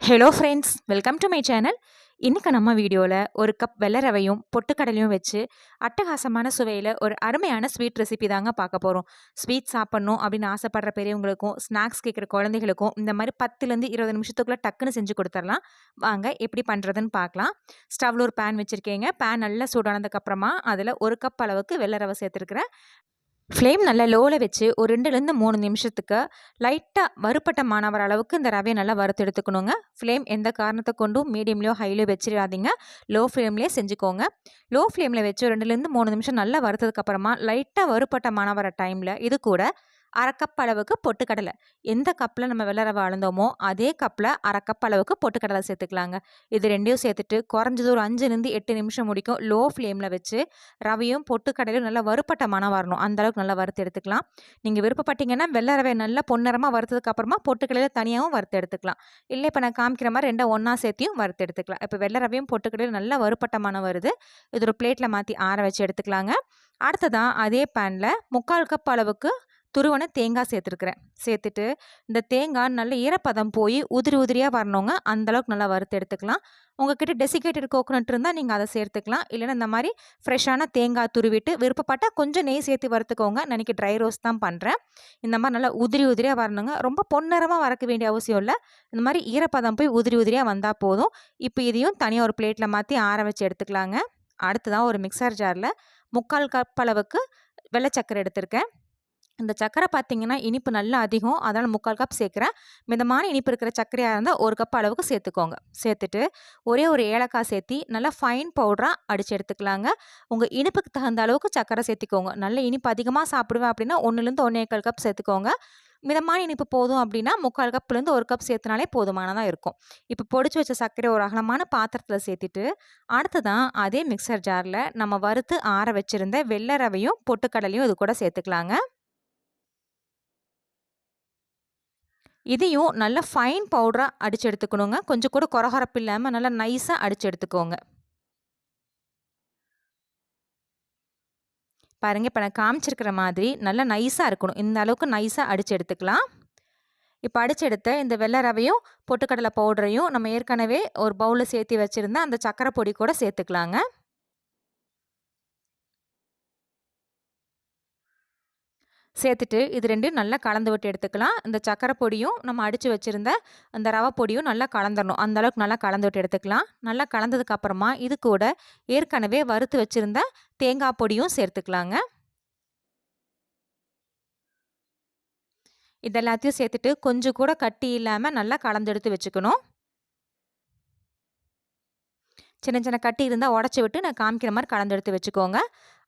Hello friends, welcome to my channel. இன்றைக்கி நம்ம வீடியோவில் ஒரு கப் வெள்ளை ரவையும் பொட்டுக்கடலையும் வச்சு அட்டகாசமான சுவையில் ஒரு அருமையான ஸ்வீட் ரெசிபி தாங்க பார்க்க போகிறோம். ஸ்வீட் சாப்பிட்ணும் அப்படின்னு ஆசைப்படுற பெரியவங்களுக்கும் ஸ்நாக்ஸ் கேட்குற குழந்தைகளுக்கும் இந்த மாதிரி 10லேருந்து 20 நிமிஷத்துக்குள்ளே டக்குன்னு செஞ்சு கொடுத்துடலாம். வாங்க எப்படி பண்ணுறதுன்னு பார்க்கலாம். ஸ்டவ்வில் ஒரு பேன் வச்சுருக்கேங்க. பேன் நல்லா சூடானதுக்கப்புறமா அதில் ஒரு கப் அளவுக்கு வெள்ளை ரவை சேர்த்துருக்குறேன். ஃப்ளேம் நல்லா லோவில் வச்சு ஒரு 2லேருந்து 3 நிமிஷத்துக்கு லைட்டாக வறுப்பட்ட மாணவர் அளவுக்கு இந்த ரவையை நல்லா வறுத்து எடுத்துக்கணுங்க. ஃப்ளேம் எந்த காரணத்தை கொண்டும் மீடியம்லையோ ஹைலையோ வச்சிடாதீங்க. லோ ஃப்ளேம்லேயே செஞ்சுக்கோங்க. லோ ஃப்ளேமில் வச்சு 2லேருந்து 3 நிமிஷம் நல்லா வறுத்ததுக்கப்புறமா லைட்டாக வறுப்பட்ட மாணவர டைமில் இது கூட அரை கப் அளவுக்கு பொட்டுக்கடலை, எந்த கப்பில் நம்ம வெள்ளை ரவை அளந்தோமோ அதே கப்பில் அரை கப் அளவுக்கு பொட்டுக்கடலை சேர்த்துக்கலாங்க. இது ரெண்டையும் சேர்த்துட்டு குறைஞ்சது ஒரு 5லேருந்து 8 நிமிஷம் முடிக்கும் லோ ஃப்ளேமில் வச்சு ரவையும் பொட்டுக்கடலையும் நல்லா வறுப்பட்ட மனம் வரணும். அந்தளவுக்கு நல்லா வறுத்து எடுத்துக்கலாம். நீங்கள் விருப்பப்பட்டீங்கன்னா வெள்ளை ரவை நல்லா பொன்னிறமாக வறுத்ததுக்கப்புறமா பொட்டுக்கடலையில் தனியாகவும் வறுத்து எடுத்துக்கலாம். இல்லை இப்போ நான் காமிக்கிற மாதிரி ரெண்டை ஒன்றா சேர்த்தியும் வறுத்து எடுத்துக்கலாம். இப்போ வெள்ளை ரவையும் பொட்டுக்கடலையும் நல்லா வறுப்பட்ட மனம் வருது. இது ஒரு பிளேட்டில் மாற்றி ஆற வச்சு எடுத்துக்கலாங்க. அடுத்ததான் அதே பேனில் 3/4 கப் அளவுக்கு துருவன தேங்காய் சேர்த்துருக்குறேன். சேர்த்துட்டு இந்த தேங்காய் நல்ல ஈரப்பதம் போய் உதிரி உதிரியாக வரணுங்க. அந்தளவுக்கு நல்லா வறுத்து எடுத்துக்கலாம். உங்கள்கிட்ட டெசிகேட்டட் கோகோனட் இருந்தால் நீங்கள் அதை சேர்த்துக்கலாம். இல்லைன்னா இந்த மாதிரி ஃப்ரெஷ்ஷான தேங்காய் துருவிட்டு விருப்பப்பட்டால் கொஞ்சம் நெய் சேர்த்து வறுத்துக்கோங்க. நான் இன்றைக்கி ட்ரை ரோஸ்ட் தான் பண்ணுறேன். இந்த மாதிரி நல்லா உதிரி உதிரியாக வரணுங்க. ரொம்ப பொன்னிறமாக வறுக்க வேண்டிய அவசியம் இல்லை. இந்த மாதிரி ஈரப்பதம் போய் உதிரி உதிரியாக வந்தால் போதும். இப்போ இதையும் தனியாக ஒரு பிளேட்டில் மாற்றி ஆற வச்சு எடுத்துக்கலாங்க. அடுத்ததான் ஒரு மிக்சர் ஜாரில் 3/4 கப் அளவுக்கு வெள்ளை சர்க்கரை எடுத்திருக்கேன். இந்த சர்க்கரை பார்த்தீங்கன்னா இனிப்பு நல்லா அதிகம். அதனால் 3/4 கப் சேர்க்குறேன். மிதமான இனிப்பு இருக்கிற சர்க்கரையாக இருந்தால் 1 கப் அளவுக்கு சேர்த்துக்கோங்க. சேர்த்துட்டு ஒரே ஒரு ஏலக்காய் சேர்த்தி நல்லா ஃபைன் பவுடராக அடித்து எடுத்துக்கலாங்க. உங்கள் இனிப்புக்கு தகுந்த அளவுக்கு சர்க்கரை சேர்த்திக்கோங்க. நல்ல இனிப்பு அதிகமாக சாப்பிடுவேன் அப்படின்னா 1லேருந்து 1.25 கப் சேர்த்துக்கோங்க. மிதமான இனிப்பு போதும் அப்படின்னா 3/4 கப்லேருந்து 1 கப் சேர்த்துனாலே போதுமானதாக இருக்கும். இப்போ பொடிச்சு வச்ச சர்க்கரை ஒரு அகலமான பாத்திரத்தில் சேர்த்துட்டு அடுத்ததான் அதே மிக்சர் ஜாரில் நம்ம வறுத்து ஆற வச்சுருந்த வெள்ளை ரவையும் பொட்டுக்கடலையும் இது கூட சேர்த்துக்கலாங்க. இதையும் நல்லா ஃபைன் பவுடராக அடித்து எடுத்துக்கணுங்க. கொஞ்சம் கூட கொரகொரப்பு இல்லாமல் நல்லா நைஸாக அடித்து எடுத்துக்கோங்க. பாருங்கள், இப்போ நான் காமிச்சிருக்கிற மாதிரி நல்லா நைஸாக இருக்கணும். இந்த அளவுக்கு நைஸாக அடித்து எடுத்துக்கலாம். இப்போ அடித்து எடுத்த இந்த வெள்ளை ரவையும் பொட்டுக்கடலை பவுடரையும் நம்ம ஏற்கனவே ஒரு பவுலில் சேர்த்து வச்சுருந்த அந்த சக்கரை பொடி கூட சேர்த்துக்கலாங்க. சேர்த்துட்டு இது ரெண்டையும் நல்லா கலந்து விட்டு எடுத்துக்கலாம். இந்த சக்கரை பொடியும் நம்ம அடித்து வச்சுருந்த அந்த ரவை பொடியும் நல்லா கலந்துடணும். அந்தளவுக்கு நல்லா கலந்து விட்டு எடுத்துக்கலாம். நல்லா கலந்ததுக்கப்புறமா இது கூட ஏற்கனவே வறுத்து வச்சுருந்த தேங்காய் பொடியும் சேர்த்துக்கலாங்க. இதெல்லாத்தையும் சேர்த்துட்டு கொஞ்சம் கூட கட்டி இல்லாமல் நல்லா கலந்தெடுத்து வச்சுக்கணும். சின்ன சின்ன கட்டி இருந்தால் உடச்சி விட்டு நான் காமிக்கிற மாதிரி கலந்தெடுத்து வச்சுக்கோங்க.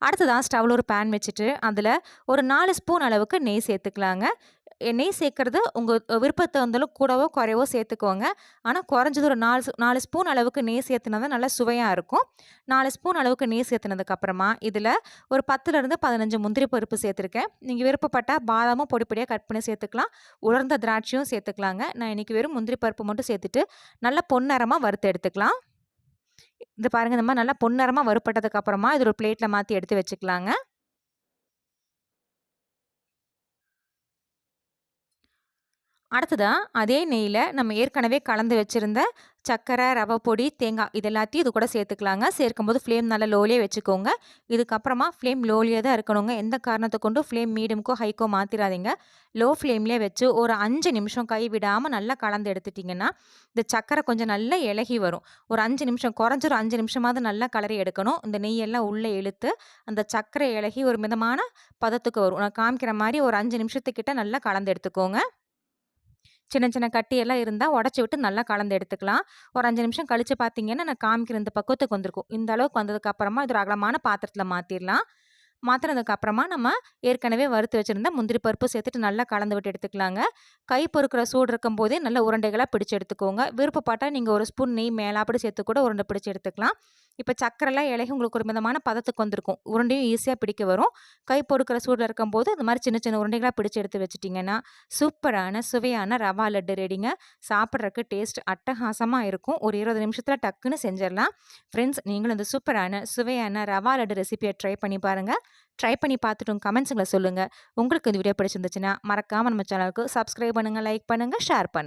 அடுத்ததான் ஸ்டவ்வில் ஒரு பேன் வச்சுட்டு அதில் ஒரு 4 ஸ்பூன் அளவுக்கு நெய் சேர்த்துக்கலாங்க. நெய் சேர்க்குறது உங்கள் விருப்பத்தை வந்தாலும் கூடவோ குறைவோ சேர்த்துக்கோங்க. ஆனால் குறைஞ்சது ஒரு 4 ஸ்பூன் அளவுக்கு நெய் சேர்த்துனா தான் நல்லா சுவையாக இருக்கும். 4 ஸ்பூன் அளவுக்கு நெய் சேர்த்துனதுக்கப்புறமா இதில் ஒரு 10லேருந்து 15 முந்திரி பருப்பு சேர்த்துருக்கேன். நீங்கள் விருப்பப்பட்டால் பாதாமும் பொடி பொடியாக கட் பண்ணி சேர்த்துக்கலாம். உலர்ந்த திராட்சையும் சேர்த்துக்கலாங்க. நான் இன்றைக்கி வெறும் முந்திரி பருப்பு மட்டும் சேர்த்துட்டு நல்லா பொன்னிறமாக வறுத்து எடுத்துக்கலாம். இது பாருங்கள், இந்த மாதிரி நல்லா பொன்னிறமாக வறுப்பட்டதுக்கப்புறமா இது ஒரு பிளேட்டில் மாற்றி எடுத்து வச்சுக்கலாங்க. அடுத்ததாக அதே நெய்யில் நம்ம ஏற்கனவே கலந்து வச்சுருந்த சர்க்கரை, ரவை பொடி, தேங்காய் இது எல்லாத்தையும் இது கூட சேர்த்துக்கலாங்க. சேர்க்கும்போது ஃப்ளேம் நல்லா லோலியே வச்சுக்கோங்க. இதுக்கப்புறமா ஃப்ளேம் லோலியே தான் இருக்கணுங்க. எந்த காரணத்தை கொண்டும் ஃப்ளேம் மீடியமுக்கோ ஹைக்கோ மாற்றிடாதீங்க. லோ ஃப்ளேம்லேயே வச்சு ஒரு 5 நிமிஷம் கை விடாமல் நல்லா கலந்து எடுத்துட்டிங்கன்னா இந்த சர்க்கரை கொஞ்சம் நல்லா இலகி வரும். ஒரு 5 நிமிஷம் குறைஞ்ச ஒரு 5 நிமிஷமாவது நல்லா கலரி எடுக்கணும். இந்த நெய்யெல்லாம் உள்ளே இழுத்து அந்த சர்க்கரை இலகி ஒரு மிதமான பதத்துக்கு வரும். நான் காமிக்கிற மாதிரி ஒரு 5 நிமிஷத்துக்கிட்ட நல்லா கலந்து எடுத்துக்கோங்க. சின்ன சின்ன கட்டியெல்லாம் இருந்தால் உடச்சி விட்டு நல்லா கலந்து எடுத்துக்கலாம். ஒரு 5 நிமிஷம் கழித்து பார்த்தீங்கன்னா நான் காமிக்கிற இந்த பக்குவத்துக்கு வந்திருக்கும். இந்த அளவுக்கு வந்ததுக்கப்புறமா இது ஒரு அகலமான பாத்திரத்தில் மாற்றிடலாம். மாற்றினதுக்கப்புறமா நம்ம ஏற்கனவே வறுத்து வச்சுருந்த முந்திரி பருப்பு சேர்த்துட்டு நல்லா கலந்து விட்டு எடுத்துக்கலாங்க. கை பொறுக்கிற சூடு இருக்கும் போதே நல்ல உருண்டைகளாக பிடிச்சி எடுத்துக்கோங்க. விருப்பப்பட்டால் நீங்கள் ஒரு ஸ்பூன் நெய் மேலாப்படி சேர்த்து கூட உருண்டை பிடிச்சி எடுத்துக்கலாம். இப்போ சக்கரைலாம் இலகி உங்களுக்கு ஒரு மிதமான பதத்துக்கு வந்திருக்கும். உருண்டையும் ஈஸியாக பிடிக்க வரும். கை பொறுக்கிற சூடில் இருக்கும்போது இந்த மாதிரி சின்ன சின்ன உருண்டைகளாக பிடிச்சி எடுத்து வச்சுட்டிங்கன்னா சூப்பரான சுவையான ரவா லட்டு ரெடிங்க. சாப்பிட்றதுக்கு டேஸ்ட் அட்டகாசமாக இருக்கும். ஒரு 20 நிமிஷத்தில் டக்குன்னு செஞ்சிடலாம். ஃப்ரெண்ட்ஸ், நீங்களும் இந்த சூப்பரான சுவையான ரவா லட்டு ரெசிபியை ட்ரை பண்ணி பாருங்கள். ட்ரை பண்ணி பார்த்துட்டு கமெண்ட்ஸுங்களை சொல்லுங்கள். உங்களுக்கு இந்த வீடியோ பிடிச்சிருந்துச்சுன்னா மறக்காமல் நம்ம சேனலுக்கு சப்ஸ்கிரைப் பண்ணுங்கள், லைக் பண்ணுங்கள், ஷேர் பண்ணுங்கள்.